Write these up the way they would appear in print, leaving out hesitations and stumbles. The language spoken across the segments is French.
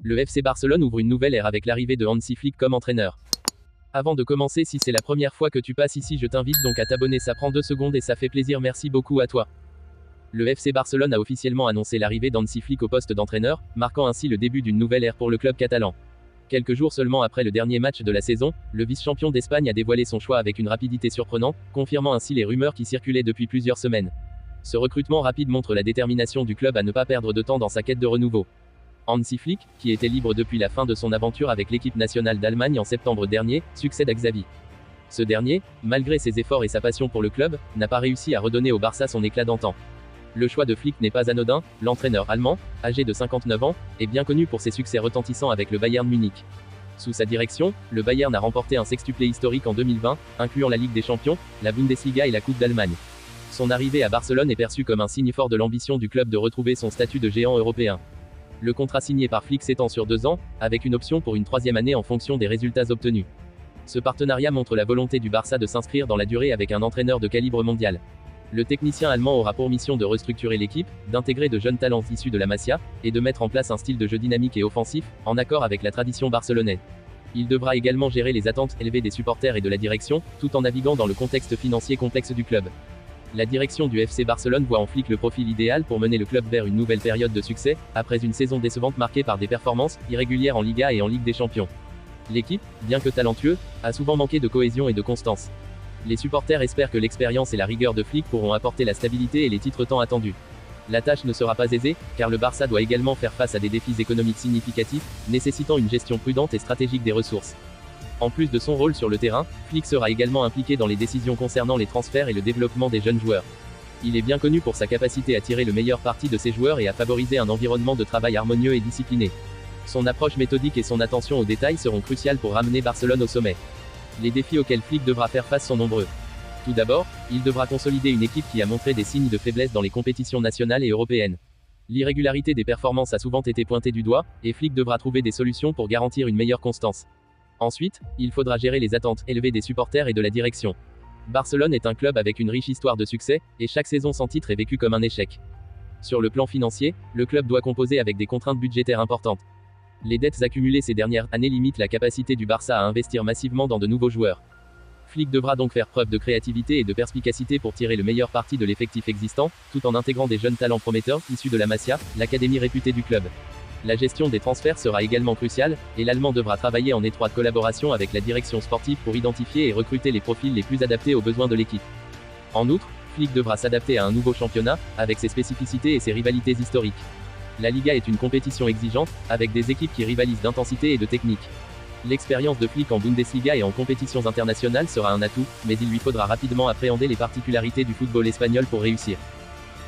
Le FC Barcelone ouvre une nouvelle ère avec l'arrivée de Hansi Flick comme entraîneur. Avant de commencer, si c'est la première fois que tu passes ici, je t'invite donc à t'abonner, ça prend 2 secondes et ça fait plaisir, merci beaucoup à toi. Le FC Barcelone a officiellement annoncé l'arrivée d'Hansi Flick au poste d'entraîneur, marquant ainsi le début d'une nouvelle ère pour le club catalan. Quelques jours seulement après le dernier match de la saison, le vice-champion d'Espagne a dévoilé son choix avec une rapidité surprenante, confirmant ainsi les rumeurs qui circulaient depuis plusieurs semaines. Ce recrutement rapide montre la détermination du club à ne pas perdre de temps dans sa quête de renouveau. Hansi Flick, qui était libre depuis la fin de son aventure avec l'équipe nationale d'Allemagne en septembre dernier, succède à Xavi. Ce dernier, malgré ses efforts et sa passion pour le club, n'a pas réussi à redonner au Barça son éclat d'antan. Le choix de Flick n'est pas anodin, l'entraîneur allemand, âgé de 59 ans, est bien connu pour ses succès retentissants avec le Bayern Munich. Sous sa direction, le Bayern a remporté un sextuplé historique en 2020, incluant la Ligue des Champions, la Bundesliga et la Coupe d'Allemagne. Son arrivée à Barcelone est perçue comme un signe fort de l'ambition du club de retrouver son statut de géant européen. Le contrat signé par Flick s'étend sur 2 ans, avec une option pour une 3e année en fonction des résultats obtenus. Ce partenariat montre la volonté du Barça de s'inscrire dans la durée avec un entraîneur de calibre mondial. Le technicien allemand aura pour mission de restructurer l'équipe, d'intégrer de jeunes talents issus de la Masia, et de mettre en place un style de jeu dynamique et offensif, en accord avec la tradition barcelonaise. Il devra également gérer les attentes élevées des supporters et de la direction, tout en naviguant dans le contexte financier complexe du club. La direction du FC Barcelone voit en Flick le profil idéal pour mener le club vers une nouvelle période de succès, après une saison décevante marquée par des performances irrégulières en Liga et en Ligue des Champions. L'équipe, bien que talentueux, a souvent manqué de cohésion et de constance. Les supporters espèrent que l'expérience et la rigueur de Flick pourront apporter la stabilité et les titres tant attendus. La tâche ne sera pas aisée, car le Barça doit également faire face à des défis économiques significatifs, nécessitant une gestion prudente et stratégique des ressources. En plus de son rôle sur le terrain, Flick sera également impliqué dans les décisions concernant les transferts et le développement des jeunes joueurs. Il est bien connu pour sa capacité à tirer le meilleur parti de ses joueurs et à favoriser un environnement de travail harmonieux et discipliné. Son approche méthodique et son attention aux détails seront cruciales pour ramener Barcelone au sommet. Les défis auxquels Flick devra faire face sont nombreux. Tout d'abord, il devra consolider une équipe qui a montré des signes de faiblesse dans les compétitions nationales et européennes. L'irrégularité des performances a souvent été pointée du doigt, et Flick devra trouver des solutions pour garantir une meilleure constance. Ensuite, il faudra gérer les attentes élevées des supporters et de la direction. Barcelone est un club avec une riche histoire de succès, et chaque saison sans titre est vécue comme un échec. Sur le plan financier, le club doit composer avec des contraintes budgétaires importantes. Les dettes accumulées ces dernières années limitent la capacité du Barça à investir massivement dans de nouveaux joueurs. Flick devra donc faire preuve de créativité et de perspicacité pour tirer le meilleur parti de l'effectif existant, tout en intégrant des jeunes talents prometteurs, issus de la Masia, l'académie réputée du club. La gestion des transferts sera également cruciale, et l'Allemand devra travailler en étroite collaboration avec la direction sportive pour identifier et recruter les profils les plus adaptés aux besoins de l'équipe. En outre, Flick devra s'adapter à un nouveau championnat, avec ses spécificités et ses rivalités historiques. La Liga est une compétition exigeante, avec des équipes qui rivalisent d'intensité et de technique. L'expérience de Flick en Bundesliga et en compétitions internationales sera un atout, mais il lui faudra rapidement appréhender les particularités du football espagnol pour réussir.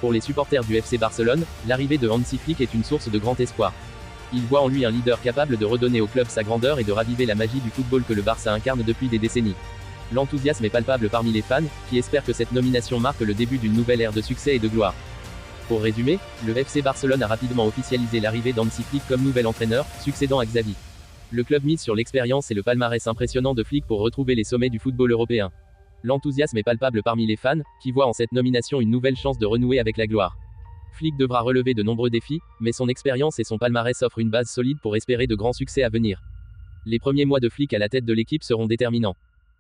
Pour les supporters du FC Barcelone, l'arrivée de Hansi Flick est une source de grand espoir. Ils voient en lui un leader capable de redonner au club sa grandeur et de raviver la magie du football que le Barça incarne depuis des décennies. L'enthousiasme est palpable parmi les fans, qui espèrent que cette nomination marque le début d'une nouvelle ère de succès et de gloire. Pour résumer, le FC Barcelone a rapidement officialisé l'arrivée d'Hansi Flick comme nouvel entraîneur, succédant à Xavi. Le club mise sur l'expérience et le palmarès impressionnant de Flick pour retrouver les sommets du football européen. L'enthousiasme est palpable parmi les fans, qui voient en cette nomination une nouvelle chance de renouer avec la gloire. Flick devra relever de nombreux défis, mais son expérience et son palmarès offrent une base solide pour espérer de grands succès à venir. Les premiers mois de Flick à la tête de l'équipe seront déterminants.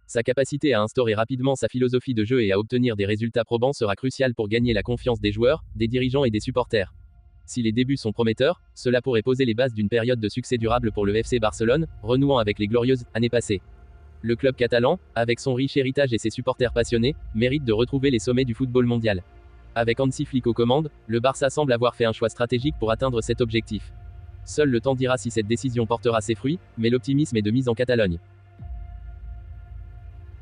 Sa capacité à instaurer rapidement sa philosophie de jeu et à obtenir des résultats probants sera cruciale pour gagner la confiance des joueurs, des dirigeants et des supporters. Si les débuts sont prometteurs, cela pourrait poser les bases d'une période de succès durable pour le FC Barcelone, renouant avec les glorieuses années passées. Le club catalan, avec son riche héritage et ses supporters passionnés, mérite de retrouver les sommets du football mondial. Avec Hansi Flick aux commandes, le Barça semble avoir fait un choix stratégique pour atteindre cet objectif. Seul le temps dira si cette décision portera ses fruits, mais l'optimisme est de mise en Catalogne.